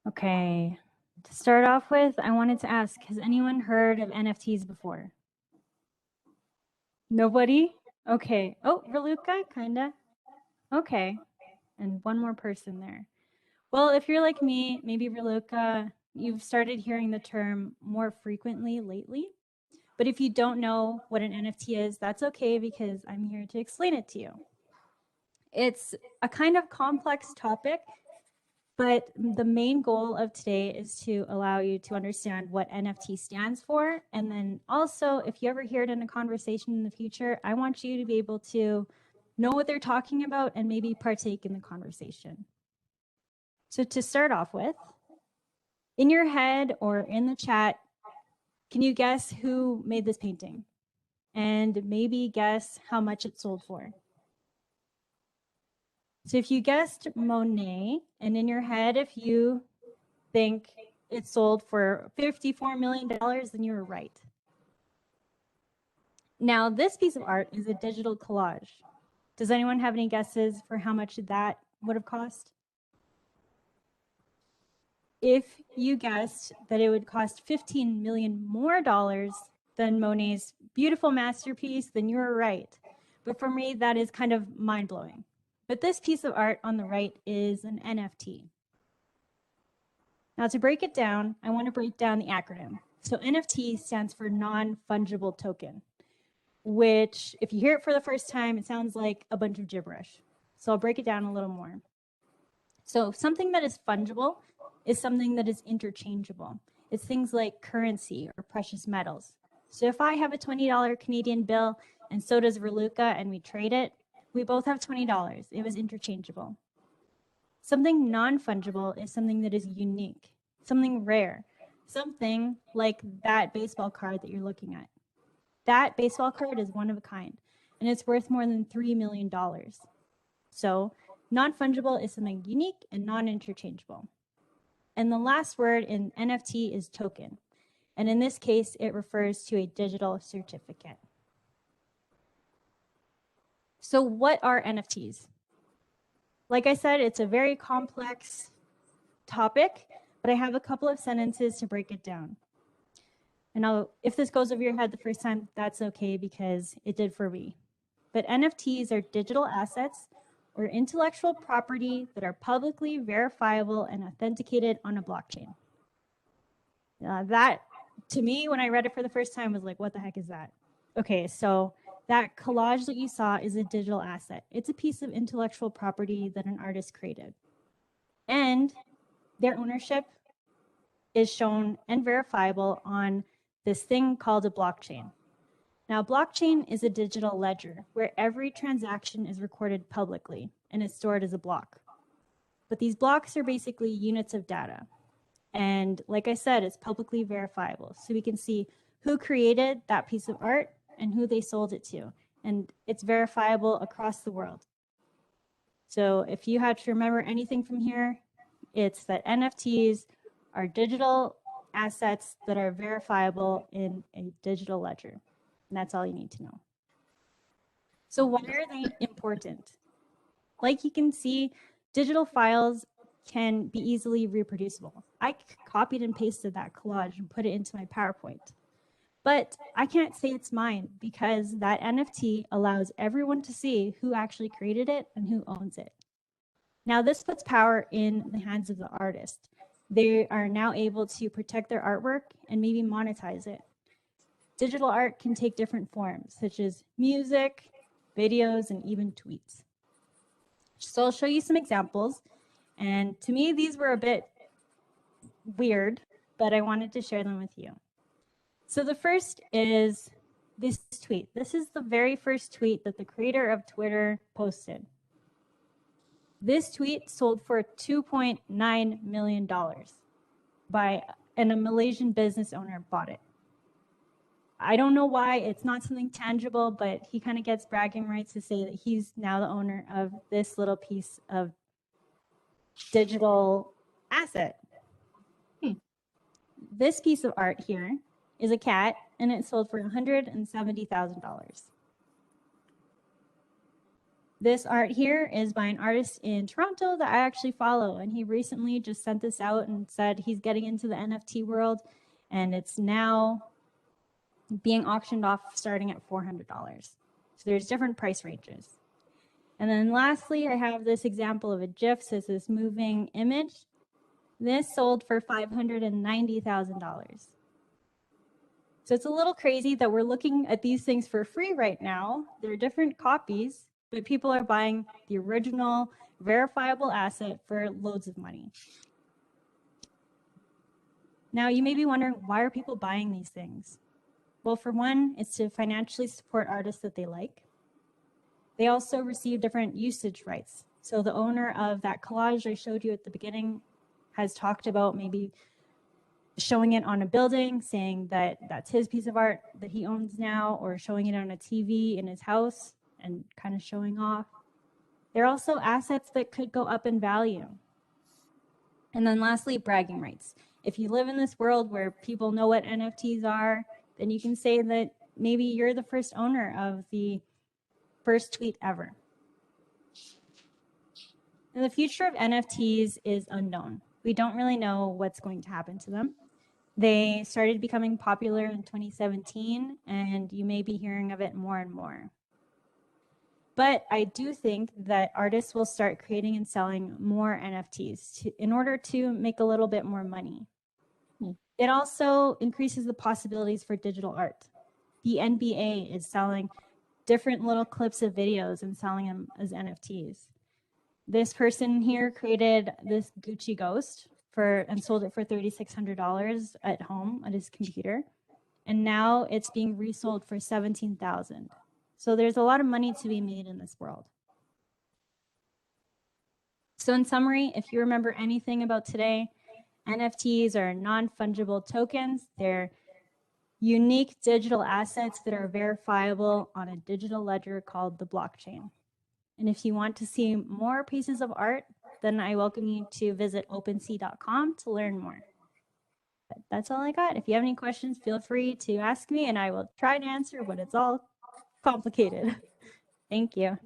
Okay, to start off with, I wanted to ask, has anyone heard of NFTs before? Nobody? Okay. Oh, Raluca, kinda. Okay. And one more person there. Well, if you're like me, maybe Raluca, you've started hearing the term more frequently lately. But if you don't know what an NFT is, that's okay because I'm here to explain it to you. It's a kind of complex topic, but the main goal of today is to allow you to understand what NFT stands for. And then also, if you ever hear it in a conversation in the future, I want you to be able to know what they're talking about and maybe partake in the conversation. So to start off with, in your head or in the chat, can you guess who made this painting? And maybe guess how much it sold for. So if you guessed Monet, and in your head, if you think it sold for $54 million, then you were right. Now, this piece of art is a digital collage. Does anyone have any guesses for how much that would have cost? If you guessed that it would cost $15 million more than Monet's beautiful masterpiece, then you were right. But for me, that is kind of mind-blowing. But this piece of art on the right is an NFT. Now to break it down, I want to break down the acronym. So NFT stands for Non-Fungible Token, which if you hear it for the first time, it sounds like a bunch of gibberish. So I'll break it down a little more. So something that is fungible is something that is interchangeable. It's things like currency or precious metals. So if I have a $20 Canadian bill and so does Raluca and we trade it, we both have $20. It was interchangeable. Something non-fungible is something that is unique, something rare, something like that baseball card that you're looking at. That baseball card is one of a kind, and it's worth more than $3 million. So non-fungible is something unique and non-interchangeable. And the last word in NFT is token. And in this case, it refers to a digital certificate. So what are NFTs? Like I said, it's a very complex topic, but I have a couple of sentences to break it down. And if this goes over your head the first time, that's okay because it did for me. But NFTs are digital assets or intellectual property that are publicly verifiable and authenticated on a blockchain. That, to me, when I read it for the first time, was like, what the heck is that? Okay, so that collage that you saw is a digital asset. It's a piece of intellectual property that an artist created. And their ownership is shown and verifiable on this thing called a blockchain. Now, blockchain is a digital ledger where every transaction is recorded publicly and is stored as a block. But these blocks are basically units of data. And like I said, it's publicly verifiable. So we can see who created that piece of art and who they sold it to. And it's verifiable across the world. So if you had to remember anything from here, it's that NFTs are digital assets that are verifiable in a digital ledger. And that's all you need to know. So why are they important? Like you can see, digital files can be easily reproducible. I copied and pasted that collage and put it into my PowerPoint. But I can't say it's mine because that NFT allows everyone to see who actually created it and who owns it. Now, this puts power in the hands of the artist. They are now able to protect their artwork and maybe monetize it. Digital art can take different forms, such as music, videos, and even tweets. So I'll show you some examples. And to me, these were a bit weird, but I wanted to share them with you. So the first is this tweet. This is the very first tweet that the creator of Twitter posted. This tweet sold for $2.9 million and a Malaysian business owner bought it. I don't know why, it's not something tangible, but he kind of gets bragging rights to say that he's now the owner of this little piece of digital asset. This piece of art here is a cat, and it sold for $170,000. This art here is by an artist in Toronto that I actually follow, and he recently just sent this out and said he's getting into the NFT world, and it's now being auctioned off starting at $400. So there's different price ranges. And then lastly, I have this example of a GIF, so it's this moving image. This sold for $590,000. So it's a little crazy that we're looking at these things for free right now. They're different copies, but people are buying the original verifiable asset for loads of money. Now you may be wondering, why are people buying these things? Well, for one, it's to financially support artists that they like. They also receive different usage rights. So the owner of that collage I showed you at the beginning has talked about maybe showing it on a building, saying that that's his piece of art that he owns now, or showing it on a TV in his house and kind of showing off. They're also assets that could go up in value. And then lastly, bragging rights. If you live in this world where people know what NFTs are, then you can say that maybe you're the first owner of the first tweet ever. And the future of NFTs is unknown. We don't really know what's going to happen to them. They started becoming popular in 2017, and you may be hearing of it more and more. But I do think that artists will start creating and selling more NFTs in order to make a little bit more money. It also increases the possibilities for digital art. The NBA is selling different little clips of videos and selling them as NFTs. This person here created this Gucci ghost and sold it for $3,600 at home at his computer. And now it's being resold for $17,000. So there's a lot of money to be made in this world. So in summary, if you remember anything about today, NFTs are non-fungible tokens. They're unique digital assets that are verifiable on a digital ledger called the blockchain. And if you want to see more pieces of art, then I welcome you to visit OpenSea.com to learn more. But that's all I got. If you have any questions, feel free to ask me and I will try to answer, but it's all complicated. Thank you.